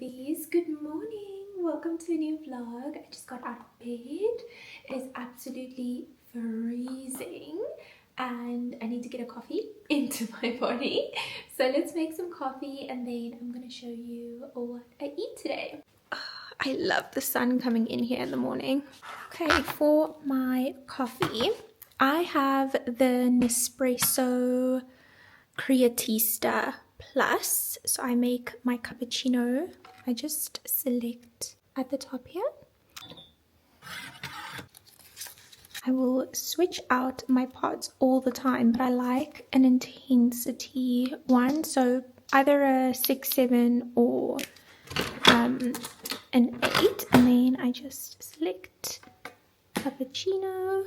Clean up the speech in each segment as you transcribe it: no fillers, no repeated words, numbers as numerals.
beauties, good morning. Welcome to a new vlog. I just got out of bed. It is absolutely freezing and I need to get a coffee into my body. So let's make some coffee and then I'm going to show you what I eat today. I love the sun coming in here in the morning. Okay, for my coffee, I have the Nespresso Creatista Plus. So I make my cappuccino. I just select at the top here. I will switch out my pods all the time, but I like an intensity one. So either a 6, 7 or an 8. And then I just select cappuccino.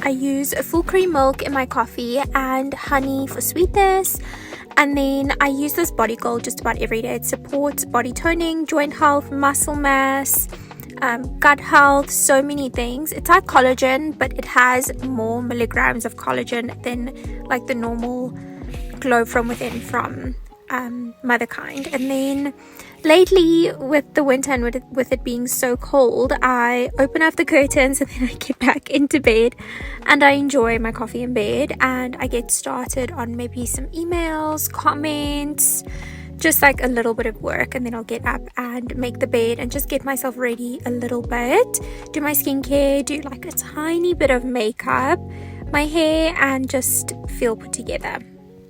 I use a full cream milk in my coffee and honey for sweetness. And then I use this body gold just about every day. It supports body toning, joint health, muscle mass, gut health, so many things. It's like collagen, but it has more milligrams of collagen than like the normal glow from within from MOTHERKIND. And then lately with the winter and with it being so cold, I open up the curtains and then I get back into bed and I enjoy my coffee in bed and I get started on maybe some emails, comments, just like a little bit of work, and then I'll get up and make the bed and just get myself ready a little bit, do my skincare, do like a tiny bit of makeup, my hair, and just feel put together.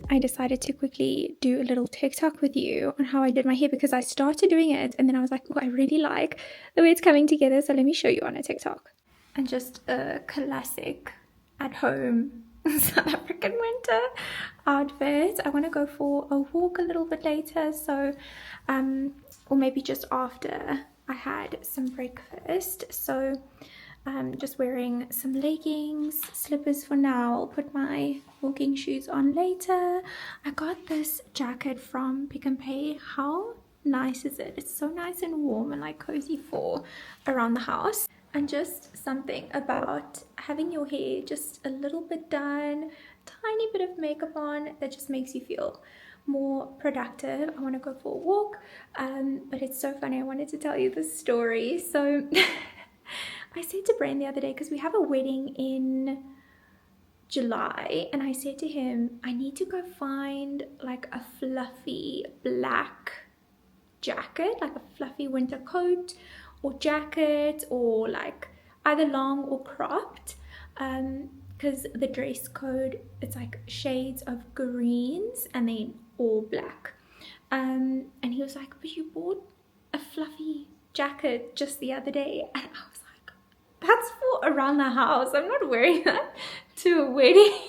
I decided to quickly do a little TikTok with you on how I did my hair because I started doing it and then I was like, oh, I really like the way it's coming together, so let me show you on a TikTok. And just a classic at home South African winter outfit. I want to go for a walk a little bit later, so or maybe just after I had some breakfast. So just wearing some leggings, slippers for now. I'll put my walking shoes on later. I got this jacket from Pick n Pay. How nice is it? It's so nice and warm and like cozy for around the house. And just something about having your hair just a little bit done, tiny bit of makeup on, that just makes you feel more productive. I want to go for a walk, but it's so funny. I wanted to tell you this story. So I said to Brain the other day, because we have a wedding in July, and I said to him, I need to go find like a fluffy black jacket, like a fluffy winter coat or jacket, or like either long or cropped, because the dress code, it's like shades of greens and then all black. And he was like, but you bought a fluffy jacket just the other day. And I was like, that's for around the house. I'm not wearing that to a wedding.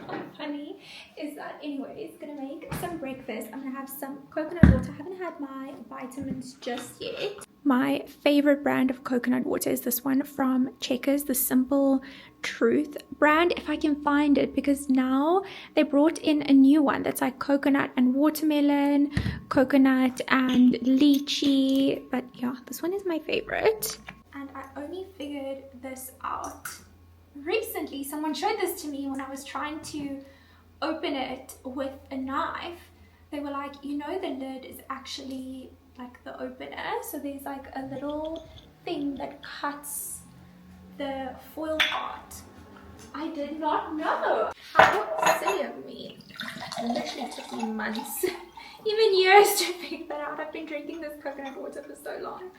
How funny is that? Anyways, gonna make some breakfast. I'm gonna have some coconut water. I haven't had my vitamins just yet. My favorite brand of coconut water is this one from Checkers, the Simple Truth brand, if I can find it, because now they brought in a new one that's like coconut and watermelon, coconut and lychee. But yeah, this one is my favorite. And I only figured this out recently. Someone showed this to me when I was trying to open it with a knife. They were like, you know, the lid is actually like the opener, so there's like a little thing that cuts the foil part. I did not know. How silly of me. It literally took me months, even years, to figure that out. I've been drinking this coconut water for so long.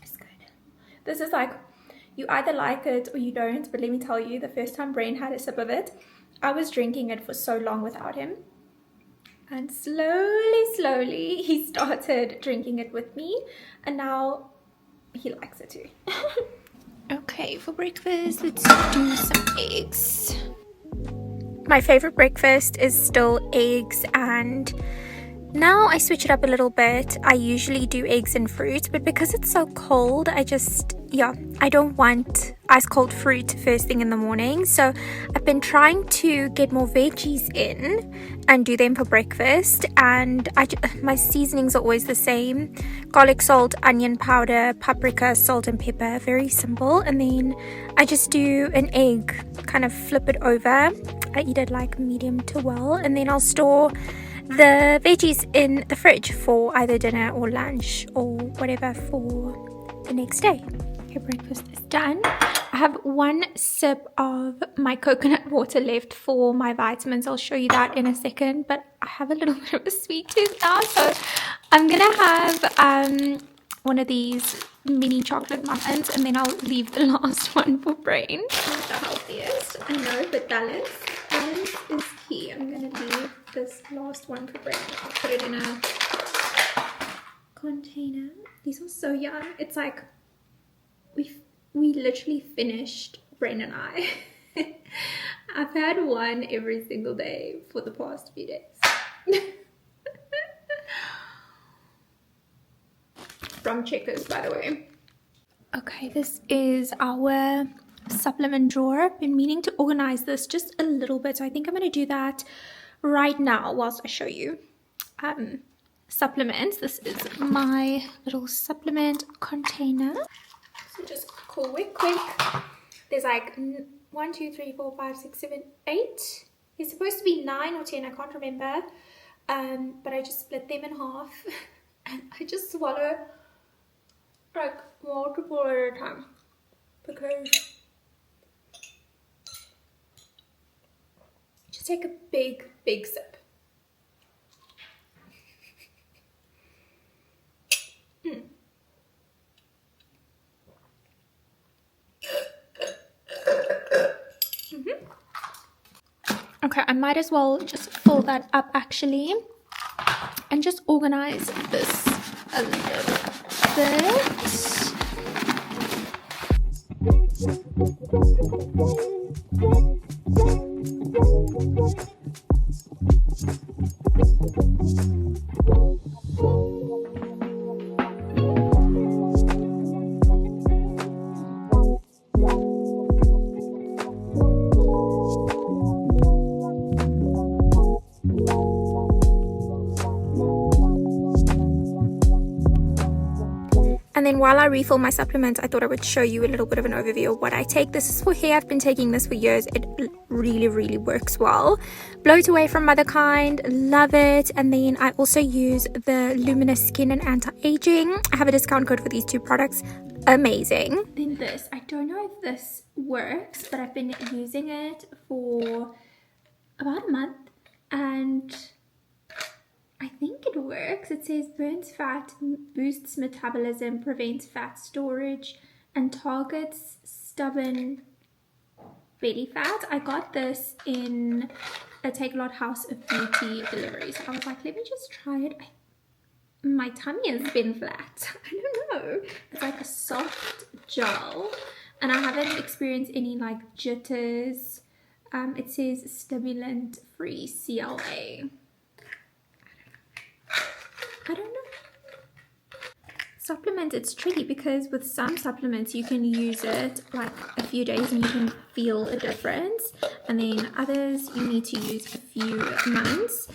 It's good. This is like, you either like it or you don't, but let me tell you, the first time Brain had a sip of it, I was drinking it for so long without him. And slowly, he started drinking it with me. And now he likes it too. Okay, for breakfast, let's do some eggs. My favorite breakfast is still eggs, and now I switch it up a little bit. I usually do eggs and fruit, but because it's so cold, I don't want ice cold fruit first thing in the morning. So I've been trying to get more veggies in and do them for breakfast, and my seasonings are always the same: garlic salt, onion powder, paprika, salt and pepper. Very simple. And then I just do an egg, kind of flip it over, I eat it like medium to well, and then I'll store the veggies in the fridge for either dinner or lunch or whatever for the next day. Okay, breakfast is done. I have 1 sip of my coconut water left for my vitamins. I'll show you that in a second, but I have a little bit of a sweet tooth now, so I'm gonna have one of these mini chocolate muffins, and then I'll leave the last one for Brain. Not the healthiest, I know, but balance is key. I'm gonna leave this last one for Brain. I'll put it in a container. These are so young. It's like we literally finished, Brain and I. I've had one every single day for the past few days. From Checkers, by the way. Okay, this is our supplement drawer. I've been meaning to organize this just a little bit, so I think I'm going to do that right now whilst I show you supplements. This is my little supplement container. So just quick. There's like 1, 2, 3, 4, 5, 6, 7, 8. There's supposed to be 9 or 10, I can't remember. But I just split them in half and I just swallow like multiple at a time because just take a big sip. Okay, I might as well just fill that up actually and just organize this a little bit. And then while I refill my supplements, I thought I would show you a little bit of an overview of what I take. This is for hair. I've been taking this for years. It really works well. Bloat Away from Motherkind, love it. And then I also use the Luminous Skin and Anti-Aging. I have a discount code for these 2 products. Amazing. Then this, I don't know if this works, but I've been using it for about a month and I think it works. It says burns fat, boosts metabolism, prevents fat storage, and targets stubborn belly fat. I got this in a Take-A-Lot House of Beauty delivery. So I was like, let me just try it. My tummy has been flat. I don't know. It's like a soft gel. And I haven't experienced any like jitters. It says stimulant-free CLA. I don't know. Supplements, it's tricky because with some supplements you can use it like a few days and you can feel a difference, and then others you need to use a few months.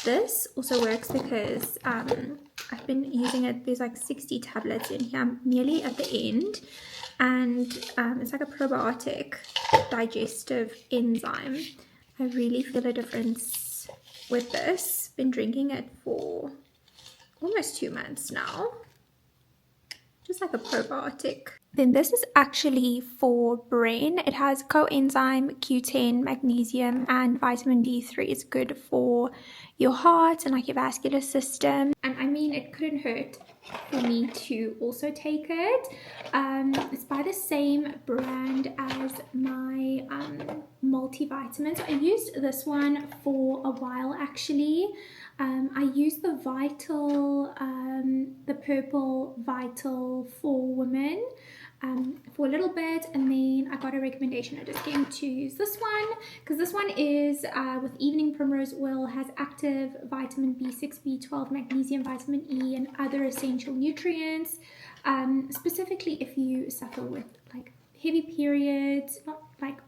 This also works because I've been using it. There's like 60 tablets in here. I'm nearly at the end, and it's like a probiotic digestive enzyme. I really feel a difference with this. Been drinking it for almost 2 months now, just like a probiotic. Then this is actually for Brain. It has coenzyme Q10, magnesium, and vitamin D3. It's good for your heart and like your vascular system. And I mean, it couldn't hurt for me to also take it. It's by the same brand as my multivitamins. I used this one for a while actually. I used the the purple Vital for women for a little bit, and then I got a recommendation. I just came to use this one because this one is with evening primrose oil, has active vitamin B6, B12, magnesium, vitamin E, and other essential nutrients. Specifically if you suffer with like heavy periods, not like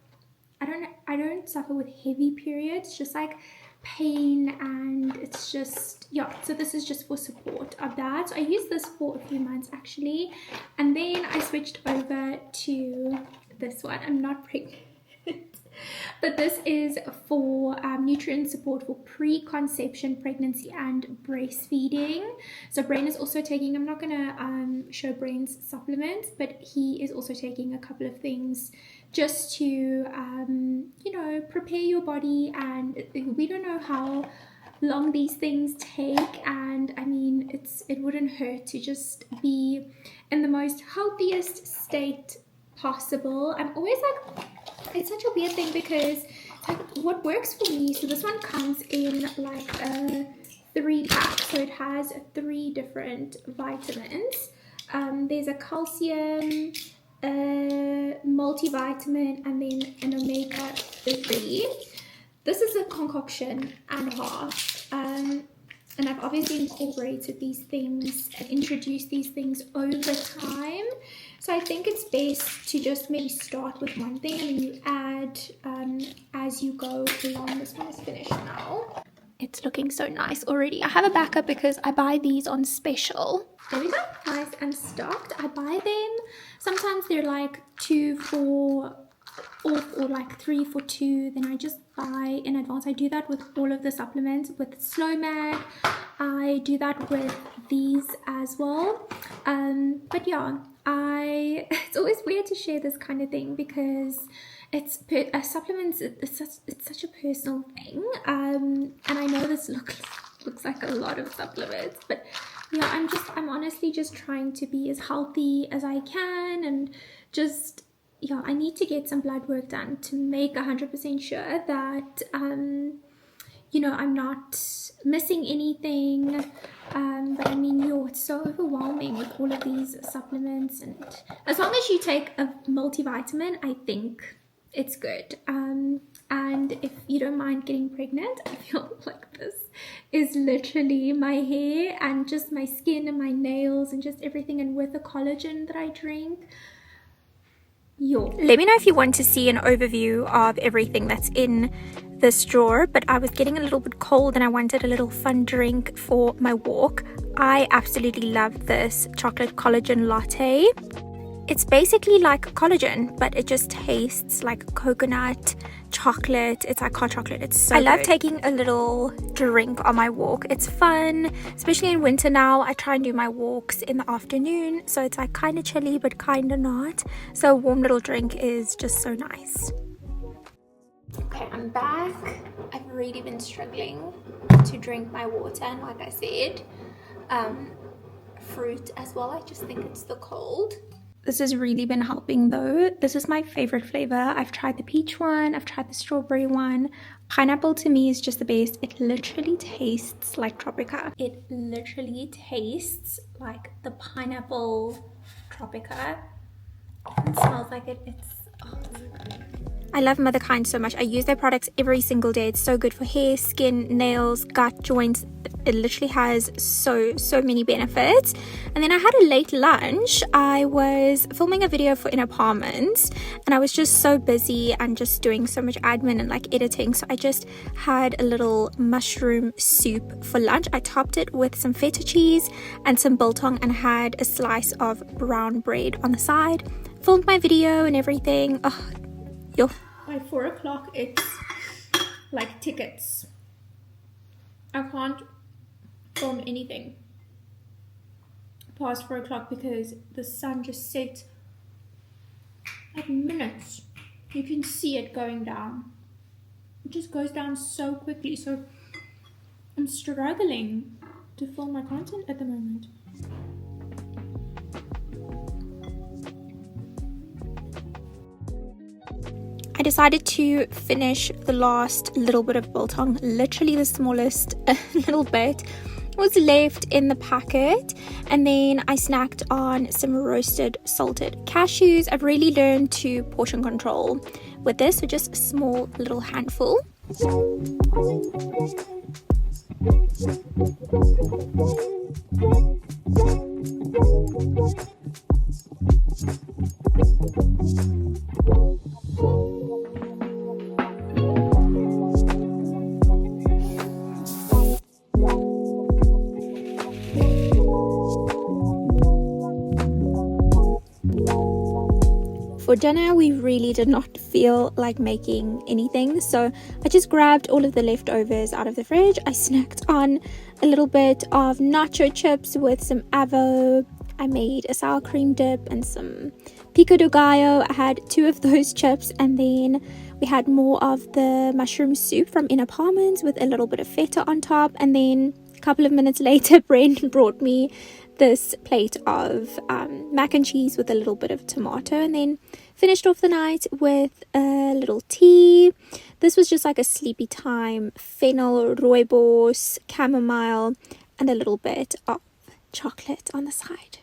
I don't suffer with heavy periods, just like pain, and it's just, yeah, so this is just for support of that. So I used this for a few months actually, and then I switched over to this one. I'm not pregnant. But this is for nutrient support for pre-conception, pregnancy, and breastfeeding. So Brain is also taking, I'm not going to show Brain's supplements, but he is also taking a couple of things just to, you know, prepare your body. And we don't know how long these things take, and I mean, it wouldn't hurt to just be in the most healthiest state possible. I'm always like, it's such a weird thing because like what works for me, so this one comes in like a 3-pack, so it has 3 different vitamins. There's a calcium, a multivitamin, and then an omega-3. This is a concoction and a half, and I've obviously incorporated these things and introduced these things over time. So I think it's best to just maybe start with one thing and then you add as you go along. This one is finished now. It's looking so nice already. I have a backup because I buy these on special. There we go, nice and stocked. I buy them. Sometimes they're like 2 for off or like 3 for 2. Then I just buy in advance. I do that with all of the supplements. With SlowMag, I do that with these as well. But yeah, it's always weird to share this kind of thing because it's supplements. It's such a personal thing. And I know this looks like a lot of supplements, but yeah, I'm honestly just trying to be as healthy as I can, and just yeah, I need to get some blood work done to make 100% sure that you know, I'm not missing anything. But I mean, it's so overwhelming with all of these supplements, and as long as you take a multivitamin, I think it's good. And if you don't mind getting pregnant, I feel like this is literally my hair and just my skin and my nails and just everything, and with the collagen that I drink. Let me know if you want to see an overview of everything that's in this drawer, but I was getting a little bit cold and I wanted a little fun drink for my walk. I absolutely love this chocolate collagen latte. It's basically like collagen, but it just tastes like coconut chocolate. It's like hot chocolate. It's so good. I love taking a little drink on my walk. It's fun, especially in winter now. I try and do my walks in the afternoon, so it's like kind of chilly but kind of not. So a warm little drink is just so nice. Okay, I'm back. I've really been struggling to drink my water, and like I said, fruit as well. I just think it's the cold. This has really been helping though. This is my favorite flavor. I've tried the peach one, I've tried the strawberry one. Pineapple to me is just the best. It literally tastes like Tropica. It literally tastes like the pineapple Tropica. It smells like it. It's so good. I love Motherkind so much. I use their products every single day. It's so good for hair, skin, nails, gut, joints. It literally has so many benefits. And then I had a late lunch. I was filming a video for In Apartments, and I was just so busy and just doing so much admin and like editing, so I just had a little mushroom soup for lunch. I topped it with some feta cheese and some biltong and had a slice of brown bread on the side. Filmed my video and everything. Oh, yo. By 4 o'clock it's like tickets. I can't film anything past 4 o'clock because the sun just set like minutes. You can see it going down. It just goes down so quickly, so I'm struggling to film my content at the moment. I decided to finish the last little bit of biltong, literally the smallest little bit was left in the packet, and then I snacked on some roasted salted cashews. I've really learned to portion control with this, so just a small little handful. For for dinner we really did not feel like making anything, so I just grabbed all of the leftovers out of the fridge. I snacked on a little bit of nacho chips with some avo. I made a sour cream dip and some pico de gallo. I had 2 of those chips, and then we had more of the mushroom soup from Inner Parmans with a little bit of feta on top. And then a couple of minutes later, Brent brought me this plate of mac and cheese with a little bit of tomato, and then finished off the night with a little tea. This was just like a sleepy time, fennel, rooibos, chamomile, and a little bit of chocolate on the side.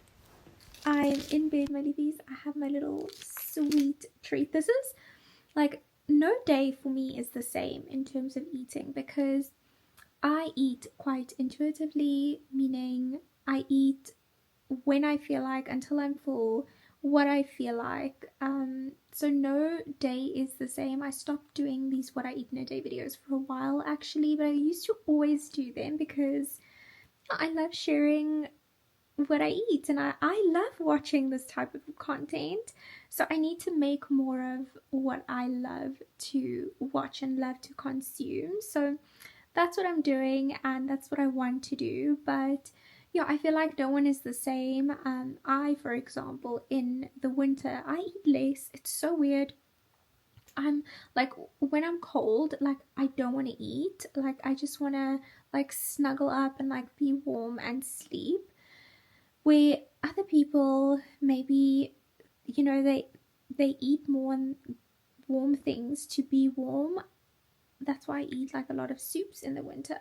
I'm in bed, my livies. I have my little sweet treat. This is like, no day for me is the same in terms of eating, because I eat quite intuitively, meaning I eat when I feel like, until I'm full, what I feel like. So no day is the same. I stopped doing these what I eat in a day videos for a while actually, but I used to always do them because I love sharing what I eat, and I love watching this type of content, so I need to make more of what I love to watch and love to consume. So that's what I'm doing, and that's what I want to do. But yeah, I feel like no one is the same. I, for example, in the winter, I eat less. It's so weird. I'm like, when I'm cold, like, I don't want to eat. Like, I just want to like snuggle up and like be warm and sleep. Where other people, maybe, you know, they eat more warm things to be warm. That's why I eat like a lot of soups in the winter,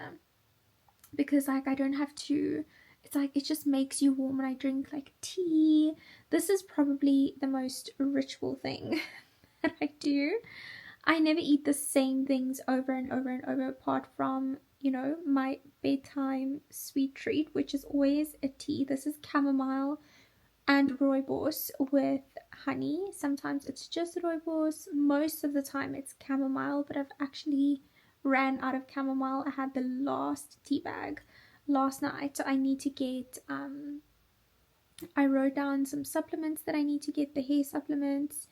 because like I don't have to, it's like it just makes you warm. And I drink like tea. This is probably the most ritual thing that I do. I never eat the same things over and over and over, apart from, you know, my bedtime sweet treat, which is always a tea. This is chamomile and rooibos with honey. Sometimes it's just rooibos. Most of the time it's chamomile, but I've actually ran out of chamomile. I had the last tea bag last night, so I need to get, I wrote down some supplements that I need to get, the hair supplements,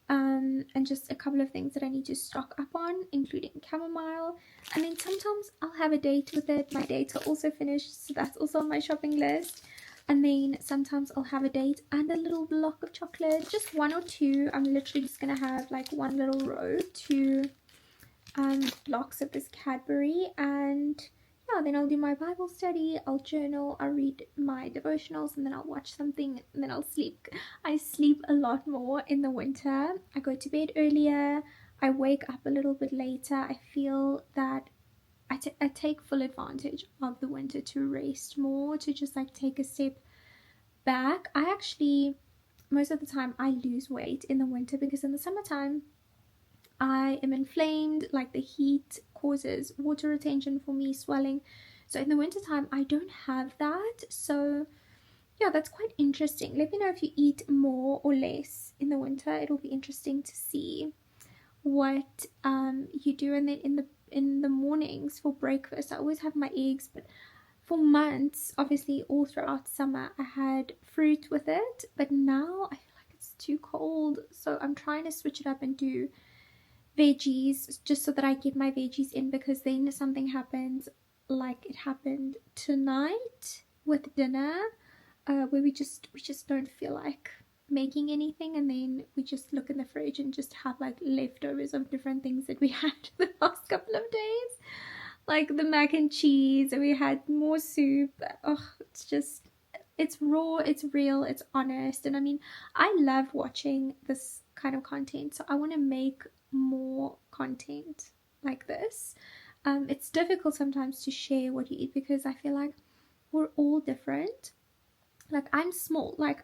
and just a couple of things that I need to stock up on, including chamomile. And then sometimes I'll have a date with it. My dates are also finished, so that's also on my shopping list. And then sometimes I'll have a date and a little block of chocolate, just 1 or 2. I'm literally just gonna have like 1 little row, 2 blocks of this Cadbury, and yeah, then I'll do my Bible study, I'll journal, I'll read my devotionals, and then I'll watch something, and then I'll sleep. I sleep a lot more in the winter. I go to bed earlier, I wake up a little bit later. I feel that I take full advantage of the winter to rest more, to just like take a step back. I actually, most of the time, I lose weight in the winter, because in the summertime I am inflamed, like the heat causes water retention for me, swelling. So in the wintertime, I don't have that. So yeah, that's quite interesting. Let me know if you eat more or less in the winter. It'll be interesting to see what you do. And then in the mornings for breakfast, I always have my eggs, but for months, obviously all throughout summer, I had fruit with it, but now I feel like it's too cold, so I'm trying to switch it up and do veggies, just so that I get my veggies in, because then something happens like it happened tonight with dinner, where we just don't feel like making anything, and then we just look in the fridge and just have like leftovers of different things that we had the last couple of days, like the mac and cheese, and we had more soup. Oh, it's raw, it's real, it's honest. And I mean, I love watching this kind of content, so I want to make more content like this. It's difficult sometimes to share what you eat, because I feel like we're all different. Like, I'm small, like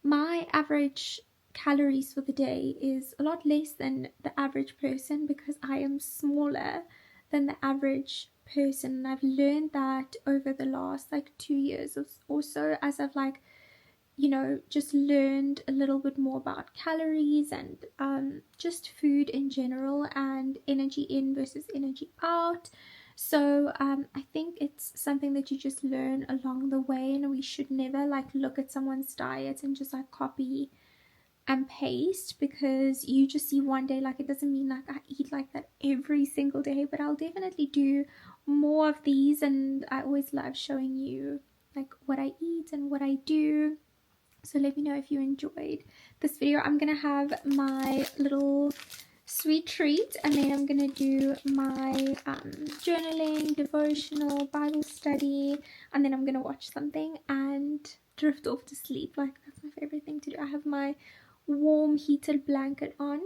my average calories for the day is a lot less than the average person, because I am smaller than the average person. And I've learned that over the last like 2 years or so, as I've like, you know, just learned a little bit more about calories and just food in general, and energy in versus energy out. So I think it's something that you just learn along the way, and we should never like look at someone's diet and just like copy and paste, because you just see one day, like it doesn't mean like I eat like that every single day, but I'll definitely do more of these, and I always love showing you like what I eat and what I do. So let me know if you enjoyed this video. I'm gonna have my little sweet treat, and then I'm gonna do my journaling, devotional, Bible study, and then I'm gonna watch something and drift off to sleep. Like that's my favorite thing to do. I have my warm heated blanket on,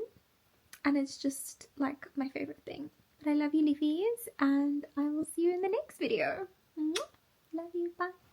and it's just like my favorite thing. But I love you, Livies, and I will see you in the next video. Love you, bye.